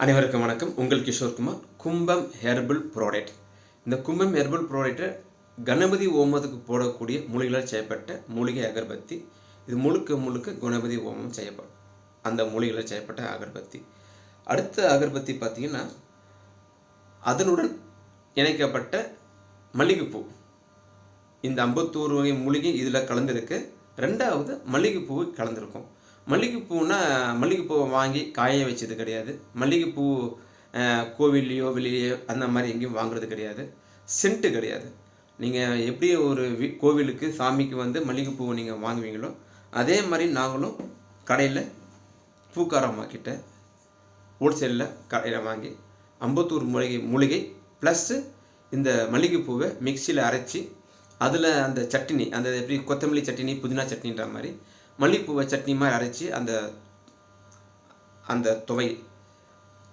அனைவருக்கும் வணக்கம். உங்கள் கிஷோர்குமார். கும்பம் ஹெர்பல் ப்ராடக்ட். இந்த கும்பம் ஹெர்பல் ப்ராடக்ட்டை கணபதி ஹோமத்துக்கு போடக்கூடிய மூலிகையால் செய்யப்பட்ட மூலிகை அகர்பத்தி. இது முழுக்க முழுக்க கணபதி ஹோமம் செய்யப்படும் அந்த மூலிகையால் செய்யப்பட்ட அகர்பத்தி. அடுத்த அகர்பத்தி பார்த்திங்கன்னா அதனுடன் இணைக்கப்பட்ட மல்லிகைப்பூ. இந்த 51 வகை மூலிகை இதில் கலந்துருக்கு. ரெண்டாவது மல்லிகைப்பூ கலந்துருக்கும். மல்லிகைப்பூனா மல்லிகைப்பூவை வாங்கி காய வச்சது கிடையாது. மல்லிகைப்பூ கோவில்லையோ வெளியிலையோ அந்த மாதிரி எங்கேயும் வாங்குறது கிடையாது. சென்ட்டு கிடையாது. நீங்கள் எப்படி ஒரு கோவிலுக்கு சாமிக்கு வந்து மல்லிகைப்பூவை நீங்கள் வாங்குவீங்களோ அதே மாதிரி நாங்களும் கடையில் பூக்காரம்மாக்கிட்ட ஹோல்சேலில் கடையில் வாங்கி 51 மூலிகை ப்ளஸ்ஸு இந்த மல்லிகைப்பூவை மிக்சியில் அரைச்சி அதில் அந்த சட்னி, அந்த எப்படி கொத்தமல்லி சட்னி புதினா சட்னின்ற மாதிரி மல்லிகைப்பூவை சட்னி மாதிரி அரைச்சி அந்த துவை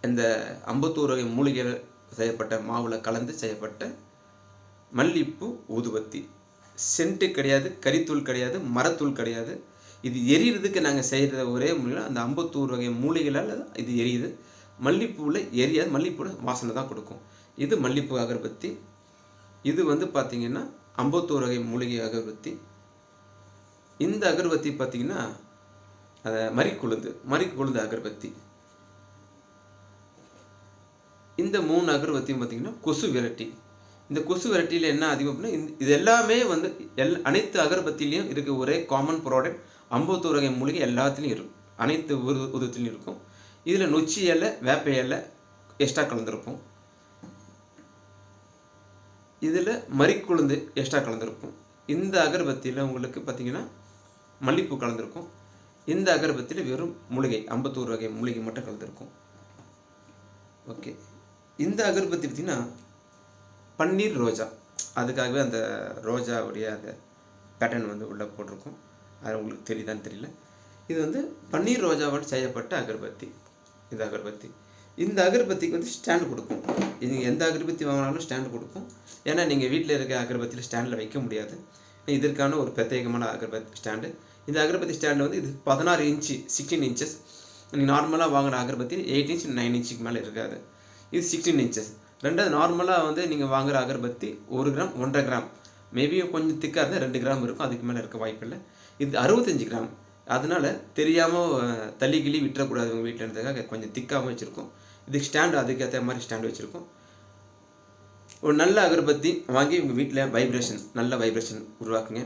இந்த 51 வகை மூலிகைகள் செய்யப்பட்ட மாவில் கலந்து செய்யப்பட்ட மல்லிகைப்பூ ஊதுபத்தி. சென்ட்டு கிடையாது, கறித்தூள் கிடையாது, மரத்தூள் கிடையாது. இது எரியிறதுக்கு நாங்கள் செய்கிற ஒரே மூலிகை அந்த 51 வகை மூலிகைகளால் இது எரியுது. மல்லிகைப்பூவில் எரியாது, மல்லிகைப்பூவில் வாசனை தான் கொடுக்கும். இது மல்லிகைப்பூ அகர்பத்தி. இது வந்து பார்த்திங்கன்னா 51 வகை மூலிகை அகர்பத்தி. இந்த அகர்பத்தி பார்த்திங்கன்னா மறிக்குழுந்து அகர்பத்தி. இந்த 3 அகர்பத்தியும் பார்த்திங்கன்னா கொசு விரட்டி. இந்த கொசு விரட்டியில் என்ன அதிகம் அப்படின்னா இது எல்லாமே வந்து அனைத்து அகர்பத்திலையும் இருக்க ஒரே காமன் ப்ராடக்ட். 51 வகை மூலிகை எல்லாத்துலேயும் இருக்கும், அனைத்து உதவத்துலையும் இருக்கும். இதில் நொச்சி இலை, வேப்ப இலை எக்ஸ்ட்ரா கலந்துருக்கும். இதில் மறிக்குழுந்து எக்ஸ்ட்ரா கலந்துருக்கும். இந்த அகர்பத்தியில் உங்களுக்கு பார்த்திங்கன்னா மல்லிகைப்பூ கலந்துருக்கும். இந்த அகர்பத்தியில் வெறும் மூலிகை 51 வகை மூலிகை மட்டும் கலந்துருக்கும். ஓகே, இந்த அகர்பத்தி பார்த்திங்கன்னா பன்னீர் ரோஜா. அதுக்காகவே அந்த ரோஜாவுடைய அந்த பேட்டர்ன் வந்து உள்ளே போட்டிருக்கும். அது உங்களுக்கு தெரியுதான்னு தெரியல. இது வந்து பன்னீர் ரோஜாவோடு செய்யப்பட்ட அகர்பத்தி. இந்த அகர்பத்தி இந்த அகர்பத்திக்கு வந்து ஸ்டாண்டு கொடுக்கும். நீங்கள் எந்த அகர்பத்தி வாங்கினாலும் ஸ்டாண்டு கொடுக்கும். ஏன்னா நீங்கள் வீட்டில் இருக்க அகர்பத்தியில் ஸ்டாண்டில் வைக்க முடியாது. இதற்கான ஒரு பிரத்யேகமான அகர்பத்தி ஸ்டாண்டு. இந்த அகர்பத்தி ஸ்டாண்டு வந்து இது 16 இன்ச்சு 16 இன்ச்சஸ். நீங்கள் நார்மலாக வாங்குகிற அகர்பத்தி 8 இன்ச் 9 இன்ச்சுக்கு மேலே இருக்காது. இது 16 இன்ச்சஸ். ரெண்டாவது நார்மலாக வந்து நீங்கள் வாங்குகிற அகர்பத்தி 1 கிராம் 1.5 கிராம், மேபி கொஞ்சம் திக்காக இருந்தால் 2 கிராம் இருக்கும். அதுக்கு மேலே இருக்க வாய்ப்பில்லை. இது 65 கிராம். அதனால் தெரியாமல் தள்ளி கிளி விட்டுறக்கூடாது. உங்கள் வீட்டில் இருந்ததுக்காக கொஞ்சம் திக்காகவும் வச்சுருக்கோம். இதுக்கு ஸ்டாண்டு அதுக்கேற்ற மாதிரி ஸ்டாண்டு வச்சுருக்கோம். ஒரு நல்ல அகர்பத்தி வாங்கி உங்கள் வீட்டில் நல்ல வைப்ரேஷன் உருவாக்குங்க.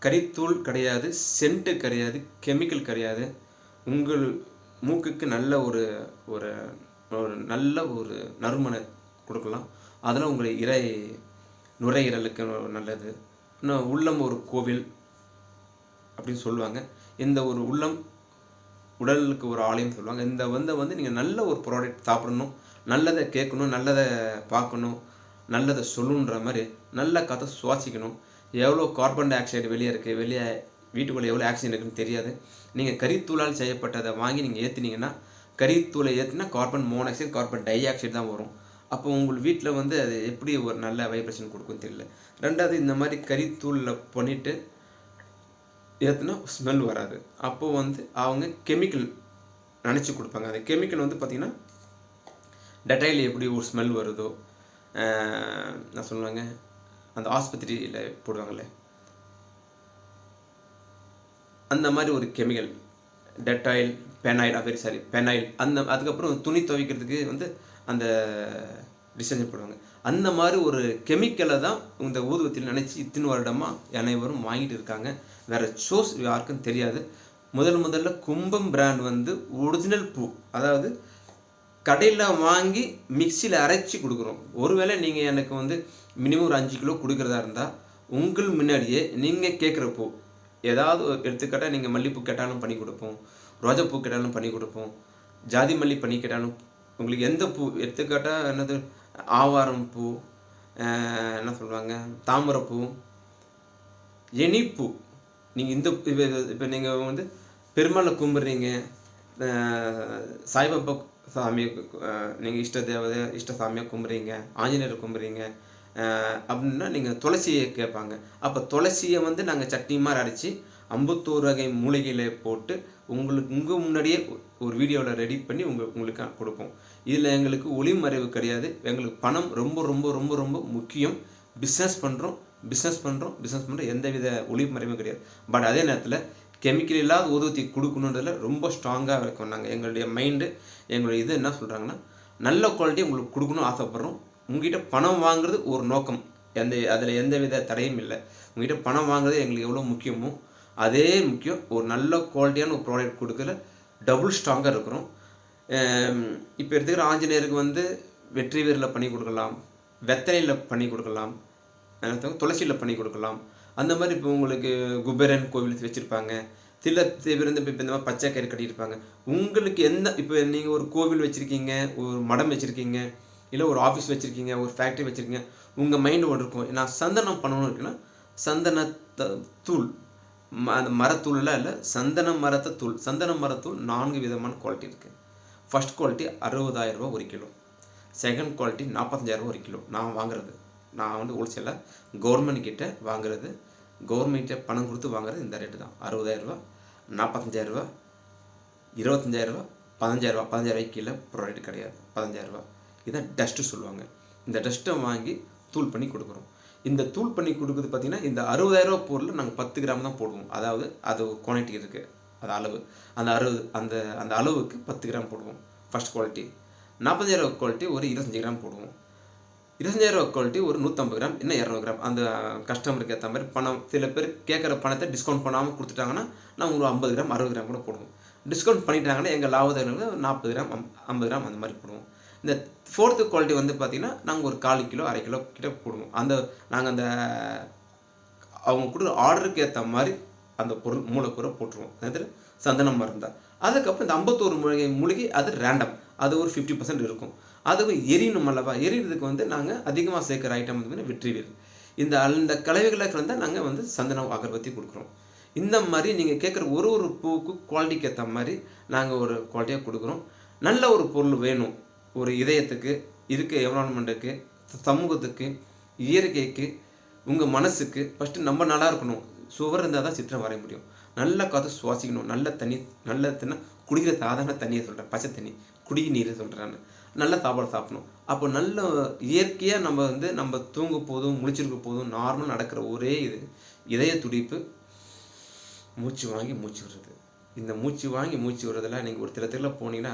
கறித்தூள் கிடையாது, சென்ட்டு கிடையாது, கெமிக்கல் கிடையாது. உங்கள் மூக்குக்கு நல்ல ஒரு ஒரு நல்ல ஒரு நறுமணை கொடுக்கலாம். அதில் உங்கள் நுரையீரலுக்கு நல்லது. இன்னும் உள்ளம் ஒரு கோவில் அப்படின்னு சொல்லுவாங்க. இந்த ஒரு உள்ளம் உடலுக்கு ஒரு ஆலயம் சொல்லுவாங்க. இந்த வந்து நீங்கள் நல்ல ஒரு ப்ராடக்ட் சாப்பிடணும், நல்லதை கேட்கணும், நல்லதை பார்க்கணும், நல்லதை சொல்லணுன்ற மாதிரி நல்ல கதை சுவாசிக்கணும். எவ்வளோ கார்பன் டை ஆக்சைடு வெளியே இருக்குது, வெளியே வீட்டுக்குள்ளே எவ்வளோ ஆக்சிஜன் இருக்குன்னு தெரியாது. நீங்கள் கறித்தூளால் செய்யப்பட்டதை வாங்கி நீங்கள் ஏற்றுனீங்கன்னா, கறித்தூளை ஏற்றினா carbon monoxide carbon dioxide தான் வரும். அப்போ உங்கள் வீட்டில் வந்து அது எப்படி ஒரு நல்ல வைப்ரேஷன் கொடுக்குன்னு தெரியல. ரெண்டாவது இந்த மாதிரி கறித்தூளில் பண்ணிவிட்டு ஏற்றுனா ஸ்மெல் வராது. அப்போது வந்து அவங்க கெமிக்கல் நினச்சி கொடுப்பாங்க. அந்த கெமிக்கல் வந்து பார்த்திங்கன்னா டெட்டாயில் எப்படி ஒரு ஸ்மெல் வருதோ, நான் சொல்லுவாங்க அந்த ஆஸ்பத்திரியில் போடுவாங்கள்ல அந்த மாதிரி ஒரு கெமிக்கல் டெட்டாயில் பெனாயில் அதுக்கப்புறம் துணி துவைக்கிறதுக்கு வந்து அந்த டிஸ்டர்ஜென்ட் போடுவாங்க. அந்த மாதிரி ஒரு கெமிக்கலை தான் இந்த ஊதுவத்தில் நினச்சி இத்தனை வருடமாக அனைவரும் வாங்கிட்டு இருக்காங்க. வேறு சோர்ஸ் யாருக்கும் தெரியாது. முதல்ல கும்பம் பிராண்ட் வந்து ஒரிஜினல் பூ, அதாவது கடையில் வாங்கி மிக்சியில் அரைச்சி கொடுக்குறோம். ஒருவேளை நீங்கள் எனக்கு வந்து மினிமம் ஒரு 5 கிலோ கொடுக்குறதா இருந்தால் உங்கள் முன்னாடியே நீங்கள் கேட்குற பூ ஏதாவது எடுத்துக்காட்டால் நீங்கள் மல்லிகைப்பூ கேட்டாலும் பண்ணி கொடுப்போம், ரோஜாப்பூ கேட்டாலும் பண்ணி கொடுப்போம், ஜாதி மல்லி பண்ணி கேட்டாலும் உங்களுக்கு எந்த பூ எடுத்துக்காட்டால் என்னது ஆவாரம் பூ, என்ன சொல்லுவாங்க தாமரைப்பூ, எனிப்பூ. நீங்கள் இந்த இப்போ நீங்கள் வந்து பெருமாளை கும்பிட்றீங்க, சாய்பாபா சாமியை நீங்கள் இஷ்ட சாமியாக கும்பிட்றீங்க, ஆஞ்சநேயரை கும்பிட்றீங்க அப்படின்னா நீங்கள் துளசியை கேட்பாங்க. அப்போ துளசியை வந்து நாங்கள் சட்னி மாதிரி அரைச்சி 51 வகை மூலிகையில் போட்டு உங்களுக்கு உங்கள் முன்னாடியே ஒரு வீடியோவில் ரெடி பண்ணி உங்களுக்கு கொடுப்போம். இதில் எங்களுக்கு ஒளிமறைவு கிடையாது. எங்களுக்கு பணம் ரொம்ப ரொம்ப ரொம்ப ரொம்ப முக்கியம். பிஸ்னஸ் பண்ணுறோம் எந்தவித ஒளிமறைவும் கிடையாது. பட் அதே நேரத்தில் கெமிக்கல் இல்லாத ஊதுவத்தி கொடுக்கணுன்றதுல ரொம்ப ஸ்ட்ராங்காக இருக்கும். நாங்கள் எங்களுடைய மைண்டு எங்களுடைய இது என்ன சொல்கிறாங்கன்னா, நல்ல குவாலிட்டி உங்களுக்கு கொடுக்கணும்னு ஆசைப்பட்றோம். உங்ககிட்ட பணம் வாங்குறது ஒரு நோக்கம், அதில் எந்தவித தடையும் இல்லை. உங்ககிட்ட பணம் வாங்குறது எங்களுக்கு எவ்வளோ முக்கியமோ அதே முக்கியம். ஒரு நல்ல குவாலிட்டியான ஒரு ப்ராடக்ட் கொடுக்கல டபுள் ஸ்ட்ராங்காக இருக்கிறோம். இப்போ எடுத்துக்கிற ஆஞ்சநேயருக்கு வந்து வெற்றி வீரில் பண்ணி கொடுக்கலாம், வெத்தலையில் பண்ணி கொடுக்கலாம், துளசியில் பண்ணி கொடுக்கலாம். அந்த மாதிரி இப்போ உங்களுக்கு குபேரன் கோவில் வச்சுருப்பாங்க. சில பேர் வந்து இப்போ இந்த மாதிரி பச்சை கயிறு கட்டியிருப்பாங்க. உங்களுக்கு இப்போ நீங்கள் ஒரு கோவில் வச்சுருக்கீங்க, ஒரு மடம் வச்சுருக்கீங்க, இல்லை ஒரு ஆஃபீஸ் வச்சுருக்கீங்க, ஒரு ஃபேக்ட்ரி வச்சுருக்கீங்க. உங்கள் மைண்டு ஒன்று இருக்கும், நான் சந்தனம் பண்ணணும்னு இருக்குன்னா சந்தனத்தூள், அந்த மரத்தூள்லாம் இல்லை, சந்தன மரத்தூள் 4 விதமான குவாலிட்டி இருக்குது. ஃபர்ஸ்ட் குவாலிட்டி 60,000 ரூபா 1 கிலோ, செகண்ட் குவாலிட்டி 45,000 ரூபா 1 கிலோ. நான் வந்து ஹோல்சேலாக கவர்மெண்ட் கிட்ட வாங்குறது, கவர்மெண்ட்டை பணம் கொடுத்து வாங்குறது இந்த ரேட்டு தான். 60,000 ரூபா, 45,000 ரூபா, 25,000 ரூபா, 15,000 ரூபா. 15,000 கீழே ப்ராடக்ட் கிடையாது. 15,000 ரூபா. இதான் டஸ்ட்டு சொல்லுவாங்க. இந்த டஸ்ட்டை வாங்கி தூள் பண்ணி கொடுக்குறோம். இந்த தூள் பண்ணி கொடுக்குறது பார்த்திங்கன்னா, இந்த 60,000 ரூபா பொருள் நாங்கள் 10 கிராம் தான் போடுவோம். அதாவது அது குவான்டிட்டி இருக்குது, அது அளவு. அந்த அளவுக்கு 10 கிராம் போடுவோம் ஃபர்ஸ்ட் குவாலிட்டி. 45,000 ரூபா குவாலிட்டி ஒரு 25 கிராம் போடுவோம். 25,000 ரூபா குவாலிட்டி ஒரு 150 கிராம், இன்னும் 200 கிராம். அந்த கஸ்டமருக்கு ஏற்ற மாதிரி பணம், சில பேர் கேட்குற பணத்தை டிஸ்கவுண்ட் பண்ணாமல் கொடுத்துட்டாங்கன்னா நான் ஒரு 50 கிராம் 60 கிராம் கூட போடுவோம். டிஸ்கவுண்ட் பண்ணிட்டாங்கன்னா எங்கள் லாபத்தில் 40 கிராம் 50 கிராம் அந்த மாதிரி போடுவோம். இந்த ஃபோர்த்து குவாலிட்டி வந்து பார்த்திங்கன்னா நாங்கள் ஒரு 1/4 கிலோ 1/2 கிலோ கிட்ட போடுவோம். நாங்கள் அவங்க கொடுக்குற ஆர்டருக்கு ஏற்ற மாதிரி அந்த பொருள் மூலக்கூறை போட்டுருவோம். அதாவது சந்தனம் மருந்தால். அதுக்கப்புறம் இந்த 51 மூலிகை அது ரேண்டம், அது ஒரு 50% இருக்கும். அதுக்கு எரியணும் அல்லவா, எரியறதுக்கு வந்து நாங்கள் அதிகமாக சேர்க்குற ஐட்டம் வந்து வெற்றிவேர். இந்த கலவைகளை கலந்தால் நாங்கள் வந்து சந்தனம் அகர்பத்தி கொடுக்குறோம். இந்த மாதிரி நீங்கள் கேட்குற ஒரு பூவுக்கு குவாலிட்டிக்கு ஏற்ற மாதிரி நாங்கள் ஒரு குவாலிட்டியாக கொடுக்குறோம். நல்ல ஒரு பொருள் வேணும், ஒரு இதயத்துக்கு இருக்க, என்வரான்மெண்ட்டுக்கு, சமூகத்துக்கு, இயற்கைக்கு, உங்கள் மனசுக்கு. ஃபஸ்ட்டு நம்ம நல்லா இருக்கணும். சுவர் இருந்தால் தான் சித்திரம் வரைய முடியும். நல்ல காற்று சுவாசிக்கணும், நல்ல தண்ணி குடிக்கிற சாதாரண தண்ணியை சொல்கிறேன், பச்சை தண்ணி, குடி நீரை சொல்கிறேன். நல்ல சாப்பாடு சாப்பிடணும். அப்போ நல்ல இயற்கையாக நம்ம தூங்க போதும் முழிச்சிருக்க போதும் நார்மலாக நடக்கிற ஒரே இது இதய துடிப்பு, மூச்சு வாங்கி மூச்சு விடுறது. இந்த மூச்சு வாங்கி மூச்சு விடுறதுல நீங்கள் ஒரு திறத்தில் போனீங்கன்னா,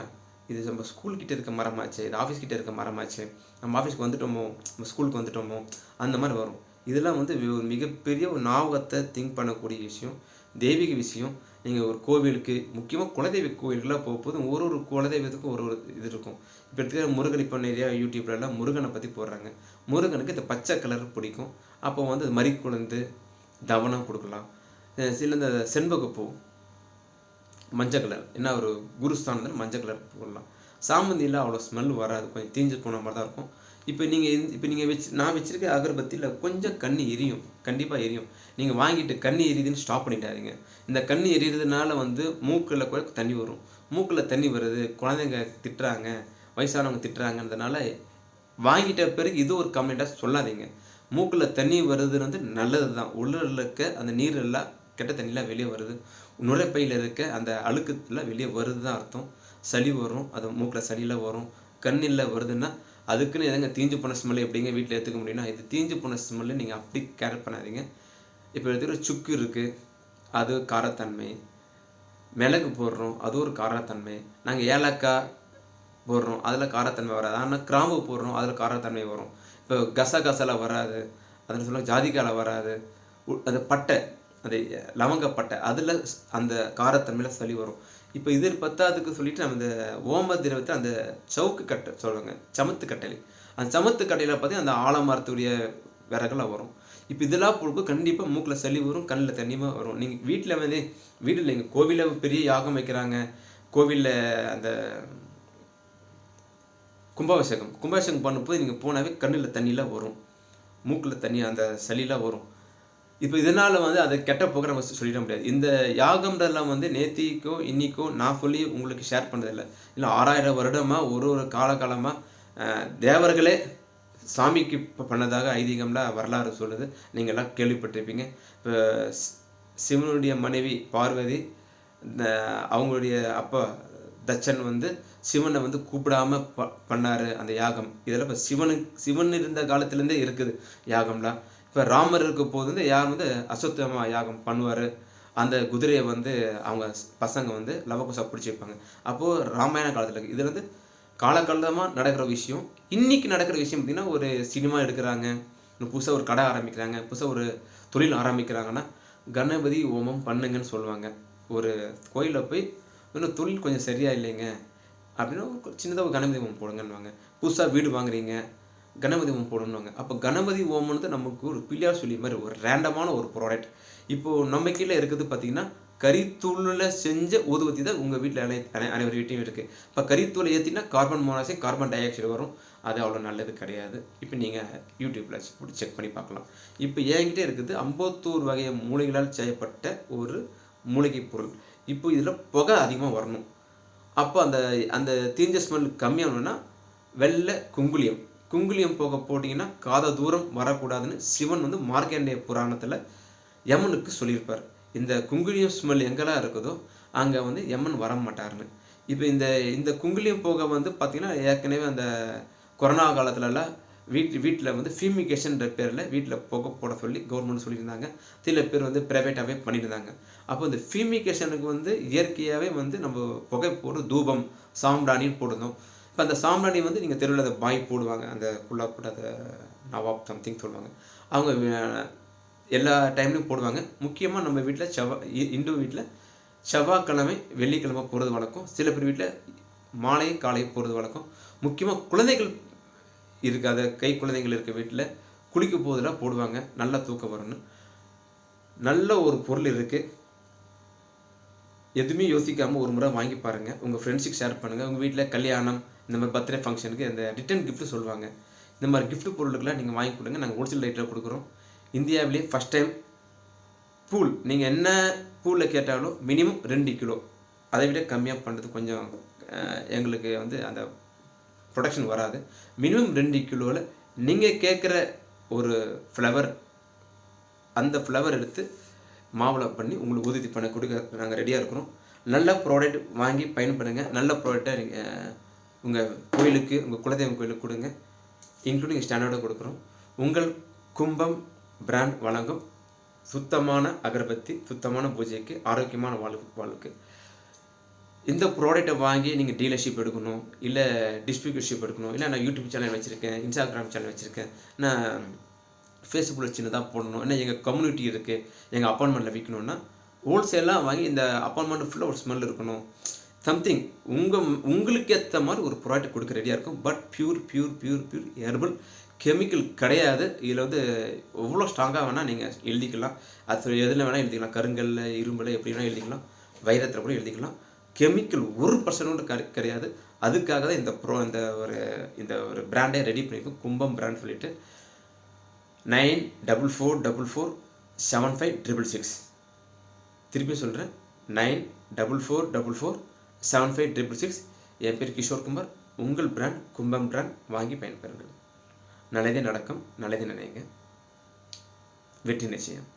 இது நம்ம ஸ்கூல்கிட்ட இருக்க மரமாச்சு, இது ஆஃபீஸ் கிட்டே இருக்க மரமாச்சு, நம்ம ஆஃபீஸ்க்கு வந்துட்டோமோ, நம்ம ஸ்கூலுக்கு வந்துட்டோமோ, அந்த மாதிரி வரும். இதெல்லாம் வந்து ஒரு மிகப்பெரிய ஒரு ஞாபகத்தை திங்க் பண்ணக்கூடிய விஷயம், தெய்வீக விஷயம். நீங்கள் ஒரு கோவிலுக்கு, முக்கியமாக குலதெய்வ கோவிலுக்கெல்லாம் போகும்போது ஒரு குலதெய்வத்துக்கும் ஒரு இது இருக்கும். இப்போ எடுத்துக்கிற முருகன், இப்போ நிறையா யூடியூப்லலாம் முருகனை பற்றி போடுறாங்க. முருகனுக்கு இந்த பச்சை கலர் பிடிக்கும். அப்போ வந்து மறிக்குழுந்து தவனம் கொடுக்கலாம். சில இந்த செண்பகப்பூ மஞ்சள் கலர், என்ன ஒரு குருஸ்தானத்தில் மஞ்சள் கலர் போடலாம். சாமந்தியில் அவ்வளோ ஸ்மெல் வராது, கொஞ்சம் தீஞ்சு போன மாதிரி தான் இருக்கும். இப்போ நீங்கள் நான் வச்சுருக்க அகர்பத்தியில் கொஞ்சம் கண்ணி எரியும், கண்டிப்பாக எரியும். நீங்கள் வாங்கிட்டு கண்ணி எரியுதுன்னு ஸ்டாப் பண்ணிட்டாதீங்க. இந்த கண்ணி எரியறதுனால வந்து மூக்கில் கூட தண்ணி வரும். மூக்கில் தண்ணி வருது, குழந்தைங்க திட்டுறாங்க, வயசானவங்க திட்டுறாங்கன்றதுனால வாங்கிட்ட பிறகு இது ஒரு கம்ப்ளைண்ட்டாக சொல்லாதீங்க. மூக்கில் தண்ணி வருதுன்னு வந்து நல்லது தான். உள்ள இருக்க அந்த நீர் எல்லாம் கெட்ட தண்ணியெலாம் வெளியே வருது, நுரைப்பையில் இருக்க அந்த அழுக்குலாம் வெளியே வருது தான் அர்த்தம். சளி வரும், அது மூக்கில் சளியெலாம் வரும். கண்ணில் வருதுன்னா அதுக்குன்னு எதங்க தீஞ்சு போன ஸ்மெல்லு எப்படிங்க வீட்டில் ஏற்றுக்க முடியும்னா, இது தீஞ்சு போன ஸ்மெல்லு நீங்கள் அப்படி கேர் பண்ணாதீங்க. இப்போ எடுத்துக்கிற சுக்கு இருக்குது, அது காரத்தன்மை. மிளகு போடுறோம், அது ஒரு காரத்தன்மை. நாங்கள் ஏலக்காய் போடுறோம், அதில் காரத்தன்மை வராது. ஆனால் கிராம்பு போடுறோம், அதில் காரத்தன்மை வரும். இப்போ கசகசல வராது, அதில் சொல்ல ஜாதிக்கால வராது. அது பட்டை, அது லவங்கப்பட்டை, அதில் அந்த காரத்தன்மையில் சளி வரும். இப்போ இது பத்தாதுக்கு சொல்லிட்டு நம்ம இந்த ஓம திரவத்தை அந்த சவுக்கு கட்டை சொல்லுவாங்க, சமத்து கட்டையில். அந்த சமத்து கட்டையில் பார்த்தீங்கன்னா அந்த ஆலமரத்துடைய விறகுலாம் வரும். இப்போ இதெல்லாம் பொழுது கண்டிப்பாக மூக்கில் சளி வரும், கண்ணில் தண்ணியமாக வரும். நீங்கள் வீட்டில் நீங்கள் கோவிலில் பெரிய யாகம் வைக்கிறாங்க, கோவிலில் அந்த கும்பாபிஷேகம் பண்ணும்போது நீங்கள் போனாவே கண்ணில் தண்ணியெலாம் வரும், மூக்கில் தண்ணி, அந்த சளியெலாம் வரும். இப்போ இதனால் வந்து அதை கெட்ட போக நம்ம சொல்லிட முடியாது. இந்த யாகம்ன்றதெல்லாம் வந்து நேத்திக்கோ இன்னிக்கோ நான் சொல்லி உங்களுக்கு ஷேர் பண்ணுறதில்லை. இல்லை 6000 வருடமாக ஒரு காலகாலமாக தேவர்களே சாமிக்கு பண்ணதாக ஐதீகம்லாம் வரலாறு சொல்லுது. நீங்கள்லாம் கேள்விப்பட்டிருப்பீங்க. இப்போ சிவனுடைய மனைவி பார்வதி அவங்களுடைய அப்பா தட்சன் வந்து சிவனை வந்து கூப்பிடாம பண்ணாரு அந்த யாகம். இதெல்லாம் இப்போ சிவன் இருந்த காலத்துலேருந்தே இருக்குது யாகம்லாம். இப்போ ராமர் இருக்க போது வந்து யார் வந்து அஸ்வத்தாமா யாகம் பண்ணுவார். அந்த குதிரையை வந்து அவங்க பசங்க வந்து லவகுசா பிடிச்சி வைப்பாங்க. அப்போது ராமாயண காலத்தில் இருக்குது. இது வந்து காலகாலமாக நடக்கிற விஷயம். இன்றைக்கி நடக்கிற விஷயம் பார்த்திங்கன்னா, ஒரு சினிமா எடுக்கிறாங்க, புதுசாக ஒரு கடை ஆரம்பிக்கிறாங்க, புதுசாக ஒரு தொழில் ஆரம்பிக்கிறாங்கன்னா கணபதி ஹோமம் பண்ணுங்கன்னு சொல்லுவாங்க. ஒரு கோயிலில் போய் இன்னும் தொழில் கொஞ்சம் சரியாக இல்லைங்க அப்படின்னா சின்னதாக ஒரு கணபதி ஹோமம் போடுங்கன்னுவாங்க. புதுசாக வீடு வாங்குறீங்க, கணபதி ஹோமம் போடணுவாங்க. அப்போ கணபதி ஹோமம்னு நமக்கு ஒரு பிள்ளையார் சொல்லி மாதிரி ஒரு ரேண்டமான ஒரு ப்ராடக்ட். இப்போது நம்ம கீழே இருக்குது பார்த்திங்கன்னா, கரித்தூளில் செஞ்ச ஊதுவத்தி தான் உங்கள் வீட்டில் அனைவர் வீட்டையும் இருக்குது. இப்போ கரித்தூளை ஏற்றினா carbon monoxide, carbon dioxide வரும். அது அவ்வளோ நல்லது கிடையாது. இப்போ நீங்கள் யூடியூப்பில் போட்டு செக் பண்ணி பார்க்கலாம். இப்போ என்கிட்ட இருக்குது 51 வகை மூலிகைகளால் செய்யப்பட்ட ஒரு மூலிகை பொருள். இப்போ இதில் புகை அதிகமாக வரணும். அப்போ அந்த அந்த தீஞ்ச ஸ்மெல் கம்மியாகணும்னா வெள்ளை குங்குலியம் புகை போட்டிங்கன்னா காத தூரம் வரக்கூடாதுன்னு சிவன் வந்து மார்க்கண்டேய புராணத்தில் யமனுக்கு சொல்லியிருப்பார். இந்த குங்குலியம் ஸ்மெல் எங்கெல்லாம் இருக்குதோ அங்கே வந்து யமன் வர மாட்டார்னு. இப்போ இந்த குங்குலியம் புகை வந்து பார்த்திங்கன்னா, ஏற்கனவே அந்த கொரோனா காலத்துலலாம் வீட்டில் வந்து ஃபியூமிகேஷன்ற பேரில் வீட்டில் புகை போட சொல்லி கவர்மெண்ட் சொல்லியிருந்தாங்க. சில பேர் வந்து ப்ரைவேட்டாகவே பண்ணியிருந்தாங்க. அப்போ இந்த ஃபியூமிகேஷனுக்கு வந்து இயற்கையாகவே வந்து நம்ம புகை போட்டு தூபம் சாம்பிராணின்னு போடுறோம். இப்போ அந்த சாம்பிராணி வந்து நீங்கள் தெருவில் அந்த பாய் போடுவாங்க, அந்த புல்லா போட்டு அதை நவாப் சம்திங் சொல்லுவாங்க. அவங்க எல்லா டைம்லையும் போடுவாங்க. முக்கியமாக நம்ம வீட்டில் இந்து வீட்டில் செவ்வாய்க்கிழமை வெள்ளிக்கிழமை போடுறது வழக்கம். சில பேர் வீட்டில் மாலையும் காலையும் போடுறது வழக்கம். முக்கியமாக குழந்தைகள் இருக்காத கை குழந்தைகள் இருக்க வீட்டில் குளிக்க போதெல்லாம் போடுவாங்க, நல்லா தூக்கம் வரும்னு. நல்ல ஒரு பொருள் இருக்குது. எதுவுமே யோசிக்காமல் ஒரு முறை வாங்கி பாருங்கள். உங்கள் ஃப்ரெண்ட்ஸுக்கு ஷேர் பண்ணுங்கள். உங்கள் வீட்டில் கல்யாணம் இந்த மாதிரி பர்த்டே ஃபங்க்ஷனுக்கு இந்த ரிட்டன் கிஃப்ட்டு சொல்லுவாங்க. இந்த மாதிரி கிஃப்ட் பொருளுக்கெல்லாம் நீங்கள் வாங்கி கொடுங்க. நாங்கள் ஹோல்சேல் ரேட்டில் கொடுக்குறோம். இந்தியாவிலே ஃபஸ்ட் டைம் பூல் நீங்கள் என்ன பூலில் கேட்டாலும் மினிமம் 2 கிலோ, அதை விட கம்மியாக பண்ணுறது கொஞ்சம் எங்களுக்கு வந்து அந்த ப்ரொடக்ஷன் வராது. மினிமம் 2 கிலோவில் நீங்கள் கேட்குற ஒரு ஃப்ளவர், அந்த ஃப்ளவர் எடுத்து மாவில் பண்ணி உங்களுக்கு உறுதி பண்ண கொடுக்க நாங்கள் ரெடியாக இருக்கிறோம். நல்ல ப்ராடக்ட் வாங்கி பயன்படுங்க. நல்ல ப்ராடக்டை நீங்கள் உங்கள் கோயிலுக்கு, உங்கள் குலதெய்வம் கோயிலுக்கு கொடுங்க. இன்க்ளூடிங் ஸ்டாண்டர்டாக கொடுக்குறோம். உங்கள் கும்பம் பிராண்ட் வழங்கும் சுத்தமான அகர்பத்தி, சுத்தமான பூஜைக்கு, ஆரோக்கியமான வாழ்வுக்கு. இந்த ப்ராடக்டை வாங்கி நீங்கள் டீலர்ஷிப் எடுக்கணும், இல்லை டிஸ்ட்ரிபியூட்டர்ஷிப் எடுக்கணும், இல்லை நான் யூடியூப் சேனல் வச்சுருக்கேன், இன்ஸ்டாகிராம் சேனல் வச்சுருக்கேன், நான் ஃபேஸ்புக்கில் சின்னதாக போடணும், ஏன்னா எங்கள் கம்யூனிட்டி இருக்குது, எங்கள் அப்பார்ட்மெண்ட்டில் விற்கணுன்னா ஹோல்சேலாக வாங்கி இந்த அப்பார்ட்மெண்ட் ஃபுல்லாக ஒரு ஸ்மெல் இருக்கணும், சம்திங் உங்களுக்கு ஏற்ற மாதிரி ஒரு ப்ராடக்ட் கொடுக்க ரெடியாக இருக்கும். பட் பியூர் ஹெர்பல், கெமிக்கல் கிடையாது. இதில் வந்து எவ்வளோ ஸ்ட்ராங்காக வேணால் நீங்கள் எழுதிக்கலாம். அது எதில் வேணால் எழுதிக்கலாம். கருங்கல்ல, இரும்பில் எப்படி வேணால் எழுதிக்கலாம். வைரத்தில் கூட எழுதிக்கலாம். கெமிக்கல் 1% கிடையாது. அதுக்காக தான் இந்த ஒரு பிராண்டே ரெடி பண்ணியிருக்கோம். கும்பம் பிராண்ட் சொல்லிட்டு 9444475666. திருப்பி சொல்கிறேன், 9444475666. என் பேர் கிஷோர் குமார். உங்கள் பிராண்ட் கும்பம் பிராண்ட் வாங்கி பயன்பெறுங்கள். நல்லதே நடக்கும், நல்லதே நினைங்க, வெற்றி நிச்சயம்.